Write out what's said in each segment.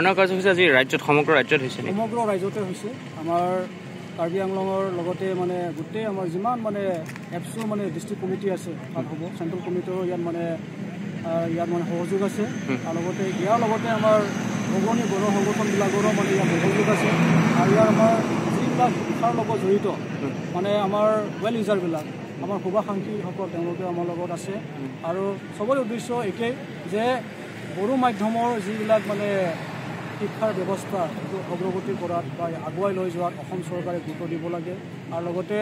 কাৰ্যসূচী আজি ৰাজ্যত সমগ্ৰ ৰাজ্যত হৈছে সমগ্ৰ ৰাজ্যতে হৈছে আমাৰ কাৰ্বি আংলঙৰ লগতে মানে গোটেই আমাৰ যিমান মানে এপছো মানে ডিষ্ট্ৰিক্ট কমিটি আছে তাত হ'ব চেণ্ট্ৰেল কমিটিৰো ইয়াত মানে সহযোগ আছে আৰু লগতে ইয়াৰ লগতে আমাৰ ভগৱনী গণ সংগঠনবিলাকৰো মানে ইয়াত সহযোগ আছে আৰু ইয়াৰ আমাৰ যিবিলাক শিক্ষাৰ লগত জড়িত মানে আমাৰ ৱেল ইউজাৰবিলাক আমাৰ শুভাকাংক্ষীসকল তেওঁলোকে আমাৰ লগত আছে আৰু চবৰে উদ্দেশ্য একেই যে বড়ো মাধ্যমৰ যিবিলাক মানে শিক্ষাৰ ব্যৱস্থা অগ্ৰগতি কৰাত বা আগুৱাই লৈ যোৱাত অসম চৰকাৰে গুৰুত্ব দিব লাগে আৰু লগতে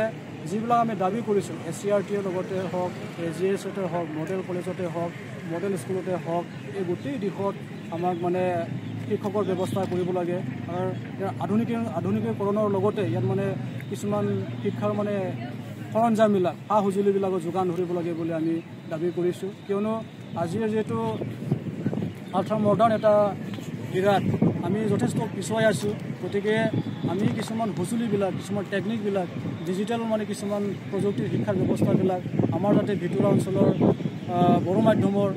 যিবিলাক আমি দাবী কৰিছোঁ SCRTৰ লগতে হওক AGSতে হওক মডেল কলেজতে হওক মডেল স্কুলতে হওক এই গোটেই দিশত আমাক মানে শিক্ষকৰ ব্যৱস্থা কৰিব লাগে আৰু আধুনিকীকৰণৰ লগতে ইয়াত মানে কিছুমান শিক্ষাৰ মানে সৰঞ্জামবিলাক সা সঁজুলিবিলাকৰ যোগান ধৰিব লাগে বুলি আমি দাবী কৰিছোঁ কিয়নো আজিৰ যিহেতু আল্ট্ৰা মডাৰ্ণ এটা বিৰাট আমি যথেষ্ট পিছুৱাই আছোঁ গতিকে আমি কিছুমান সঁজুলিবিলাক কিছুমান টেকনিকবিলাক ডিজিটেল মানে কিছুমান প্ৰযুক্তিৰ শিক্ষাৰ ব্যৱস্থাবিলাক আমাৰ তাতে ভিতৰুৱা অঞ্চলৰ বড়ো মাধ্যমৰ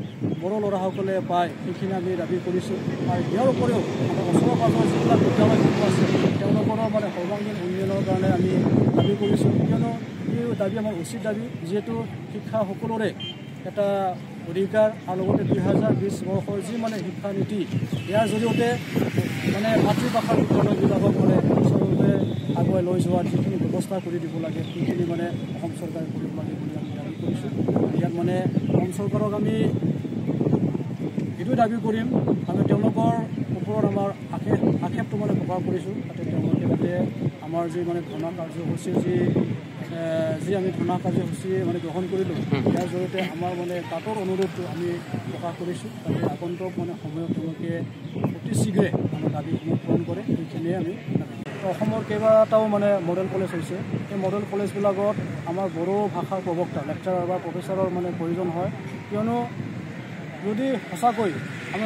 বড়ো ল'ৰাসকলে পায় সেইখিনি আমি দাবী কৰিছোঁ আৰু ইয়াৰ উপৰিও আমাৰ ওচৰৰ পাজৰৰ যিবিলাক বিদ্যালয়সমূহ আছে তেওঁলোকৰো মানে সৰ্বাংগীন উন্নয়নৰ কাৰণে আমি দাবী কৰিছোঁ কিয়নো এই দাবী আমাৰ উচিত দাবী যিহেতু শিক্ষা সকলোৰে এটা অধিকাৰ আৰু লগতে 2020 বৰ্ষৰ যি মানে শিক্ষানীতি ইয়াৰ জৰিয়তে মানে মাতৃভাষাৰ বিদ্যালয়বিলাকক মানে আচলতে আগুৱাই লৈ যোৱাৰ যিখিনি ব্যৱস্থা কৰি দিব লাগে সেইখিনি মানে অসম চৰকাৰে কৰিব লাগে বুলি আমি দাবী কৰিছোঁ ইয়াত মানে অসম চৰকাৰক আমি এইটোৱে দাবী কৰিম আমি তেওঁলোকৰ ওপৰত আমাৰ আক্ষেপটো মানে প্ৰকাশ কৰিছোঁ যাতে তেওঁলোকে যাতে আমাৰ যি মানে ধৰ্ণা কাৰ্যসূচীৰ যি আমি ধৰ্ণা কাৰ্যসূচী মানে গ্ৰহণ কৰিলোঁ ইয়াৰ জৰিয়তে আমাৰ মানে তাঁতৰ অনুৰোধটো আমি প্ৰকাশ কৰিছোঁ যাতে আগন্তুক মানে সময়ত তেওঁলোকে অতি শীঘ্ৰে আমাৰ দাবীসমূহ পূৰণ কৰে সেইখিনিয়ে আমি অসমৰ কেইবাটাও মানে মডেল কলেজ হৈছে এই মডেল কলেজবিলাকত আমাৰ বড়ো ভাষাৰ প্ৰবক্তা লেকচাৰাৰ বা প্ৰফেচাৰৰ মানে প্ৰয়োজন হয় কিয়নো যদি সঁচাকৈ আমি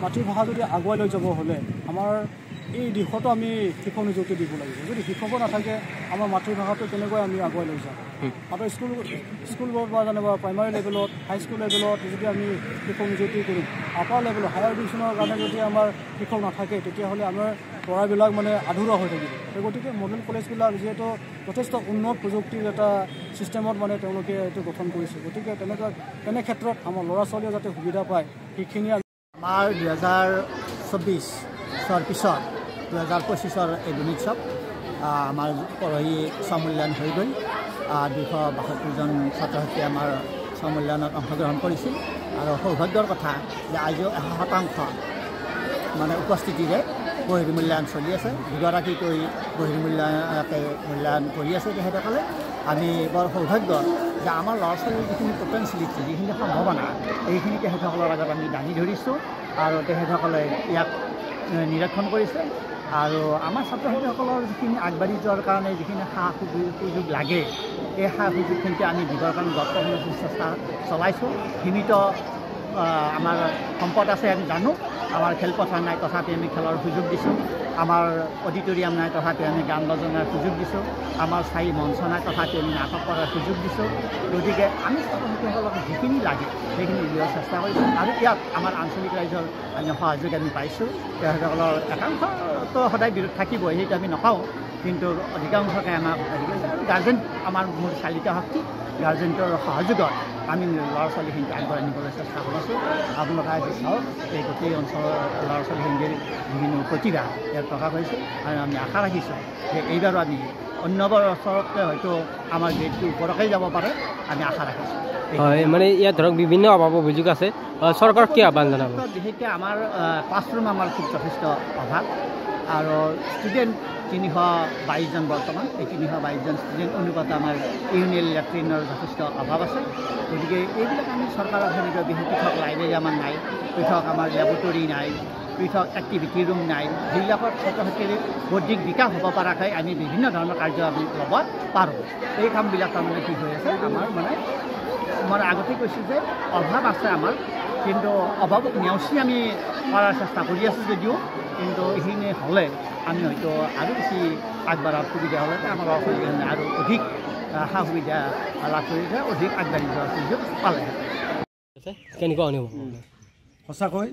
মাতৃভাষা যদি আগুৱাই লৈ যাব হ'লে আমাৰ এই দিশতো আমি শিক্ষক নিযুক্তি দিব লাগিব যদি শিক্ষকো নাথাকে আমাৰ মাতৃভাষাটো কেনেকৈ আমি আগুৱাই লৈ যাম আৰু স্কুলবোৰত বা যেনিবা প্ৰাইমাৰী লেভেলত হাইস্কুল লেভেলত যদি আমি শিক্ষক নিযুক্তি কৰোঁ আপাৰ লেভেলত হায়াৰ এডুকেশ্যনৰ কাৰণে যদি আমাৰ শিক্ষক নাথাকে তেতিয়াহ'লে আমাৰ পঢ়াবিলাক মানে আধৰুৱা হৈ থাকিব সেই গতিকে মডেল কলেজবিলাক যিহেতু যথেষ্ট উন্নত প্ৰযুক্তিৰ এটা ছিষ্টেমত মানে তেওঁলোকে এইটো গঠন কৰিছে গতিকে তেনে ক্ষেত্ৰত আমাৰ ল'ৰা ছোৱালীয়ে যাতে সুবিধা পায় সেইখিনি আমাৰ 2024 চনৰ পিছত 2025 এই গুণোৎসৱ আমাৰ পৰহি সমূল্যায়ন হৈ গ'ল 272জন ছাত্ৰ ছাত্ৰীয়ে আমাৰ সমূল্যায়নত অংশগ্ৰহণ কৰিছিল আৰু সৌভাগ্যৰ কথা যে আজিও 100% মানে উপস্থিতিৰে বহিৰ্মূল্যায়ন চলি আছে দুগৰাকীকৈ মূল্যায়ন কৰি আছে তেখেতসকলে আমি বৰ সৌভাগ্য যে আমাৰ ল'ৰা ছোৱালীৰ যিখিনি পটেঞ্চিয়েলিটি যিখিনি সম্ভাৱনা এইখিনি তেখেতসকলৰ আগত আমি দাঙি ধৰিছোঁ আৰু তেখেতসকলে ইয়াক নিৰীক্ষণ কৰিছে আৰু আমাৰ ছাত্ৰ ছাত্ৰীসকলৰ যিখিনি আগবাঢ়ি যোৱাৰ কাৰণে যিখিনি সা সুযোগ লাগে এই সা সুযোগখিনিতে আমি দিবৰ কাৰণে যথেষ্ট চেষ্টা চলাইছোঁ সীমিত আমাৰ সম্পদ আছে আমি জানো আমাৰ খেলপথাৰ নাই তথাপি আমি খেলৰ সুযোগ দিছোঁ আমাৰ অডিটৰিয়াম নাই তথাপি আমি গান বজনাৰ সুযোগ দিছোঁ আমাৰ স্থায়ী মঞ্চ নাই তথাপি আমি নাটক কৰাৰ সুযোগ দিছোঁ গতিকে আমি ছাত্ৰ ছাত্ৰীসকলক যিখিনি লাগে সেইখিনি উলিওৱাৰ চেষ্টা কৰিছোঁ আৰু ইয়াত আমাৰ আঞ্চলিক ৰাইজৰ সহযোগ আমি পাইছোঁ তেখেতসকলৰ একাংশতো সদায় বিৰোধ থাকিবই সেইটো আমি নকওঁ কিন্তু অধিকাংশকে আমাক গাৰ্জেন আমাৰ মূল চালিকা শক্তি গাৰ্জেণ্টৰ সহযোগত আমি ল'ৰা ছোৱালীখিনিক আগবঢ়াই নিবলৈ চেষ্টা কৰিছোঁ আপোনালোকে আজি চাওক এই গোটেই অঞ্চলৰ ল'ৰা ছোৱালীখিনিৰ বিভিন্ন প্ৰতিভা ইয়াত প্ৰকাশ হৈছে আৰু আমি আশা ৰাখিছোঁ যে এইবাৰো আমি অন্য বছৰতকৈ হয়তো আমাৰ গ্ৰেডটো ওপৰকৈ যাব পাৰে আমি আশা ৰাখিছোঁ হয় মানে ইয়াত ধৰক বিভিন্ন অভাৱ অভিযোগ আছে চৰকাৰক কি আহ্বান জনাব বিশেষকৈ আমাৰ ক্লাছৰুম আমাৰ খুব যথেষ্ট অভাৱ আৰু ষ্টুডেণ্ট 322জন বৰ্তমান এই 322জন ষ্টুডেণ্ট অনুপাতে আমাৰ ইউনিয়ন লেট্ৰিনৰ যথেষ্ট অভাৱ আছে গতিকে এইবিলাক আমি চৰকাৰৰ সেনেকৈ পৃথক লাইব্ৰেৰী আমাৰ নাই পৃথক আমাৰ লেবৰেটৰী নাই পৃথক এক্টিভিটি ৰুম নাই যিবিলাকত ছাত্ৰ ছাত্ৰীৰ বৌদ্ধিক বিকাশ হ'ব পৰাকৈ আমি বিভিন্ন ধৰণৰ কাৰ্য আমি ল'ব পাৰোঁ এই কামবিলাক তাৰমানে কি হৈ আছে আমাৰ মানে মই আগতে কৈছোঁ যে অভাৱ আছে আমাৰ কিন্তু অভাৱক নেওচি আমি কৰাৰ চেষ্টা কৰি আছোঁ যদিও কিন্তু এইখিনি হ'লে আমি হয়তো আৰু বেছি আগবঢ়াৰ সুবিধা হ'লে আমাৰ ল'ৰা ছোৱালীখিনি আৰু অধিক সা সুবিধা লাভ কৰিলে অধিক আগবাঢ়ি যোৱাৰ সুযোগ পালে কেনেকুৱা অনুভৱ সঁচাকৈ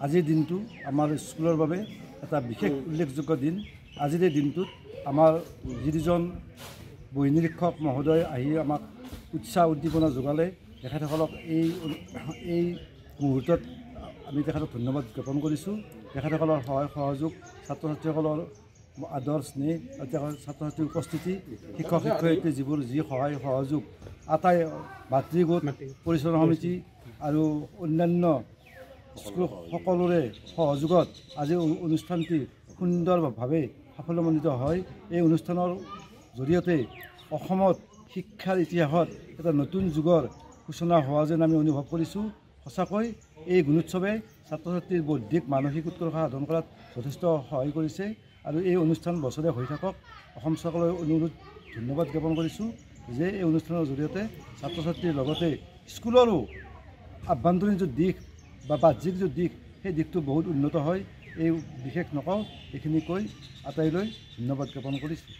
আজিৰ দিনটো আমাৰ স্কুলৰ বাবে এটা বিশেষ উল্লেখযোগ্য দিন। আজিৰ এই দিনটোত আমাৰ যিজন বহি নিৰীক্ষক মহোদয় আহি আমাক উৎসাহ উদ্দীপনা যোগালে, তেখেতসকলক এই মুহূৰ্তত আমি তেখেতক ধন্যবাদ জ্ঞাপন কৰিছোঁ। তেখেতসকলৰ সহায় সহযোগ, ছাত্ৰ ছাত্ৰীসকলৰ আদৰ স্নেহ, ছাত্ৰ ছাত্ৰীৰ উপস্থিতি, শিক্ষক শিক্ষয়িত্ৰী যিবোৰ যি সহায় সহযোগ, আটাই ভাতৃগোট পৰিচালনা সমিতি আৰু অন্যান্য স্কুল সকলোৰে সহযোগত আজি অনুষ্ঠানটি সুন্দৰভাৱে সাফল্যমণ্ডিত হয়। এই অনুষ্ঠানৰ জৰিয়তে অসমত শিক্ষাৰ ইতিহাসত এটা নতুন যুগৰ সূচনা হোৱা যেন আমি অনুভৱ কৰিছোঁ। সঁচাকৈ এই গুণোৎসৱে ছাত্ৰ ছাত্ৰীৰ বৌদ্ধিক মানসিক উৎকৰ্ষ সাধন কৰাত যথেষ্ট সহায় কৰিছে আৰু এই অনুষ্ঠান বছৰে হৈ থাকক। অসম চৰকাৰলৈ অনুৰোধ ধন্যবাদ জ্ঞাপন কৰিছোঁ যে এই অনুষ্ঠানৰ জৰিয়তে ছাত্ৰ ছাত্ৰীৰ লগতে স্কুলৰো আভ্যন্তৰীণ যি দিশ বা বাহ্যিক যি দিশ, সেই দিশটো বহুত উন্নত হয়। এই বিশেষ নকওঁ, এইখিনি কৈ আটাইলৈ ধন্যবাদ জ্ঞাপন কৰিছোঁ।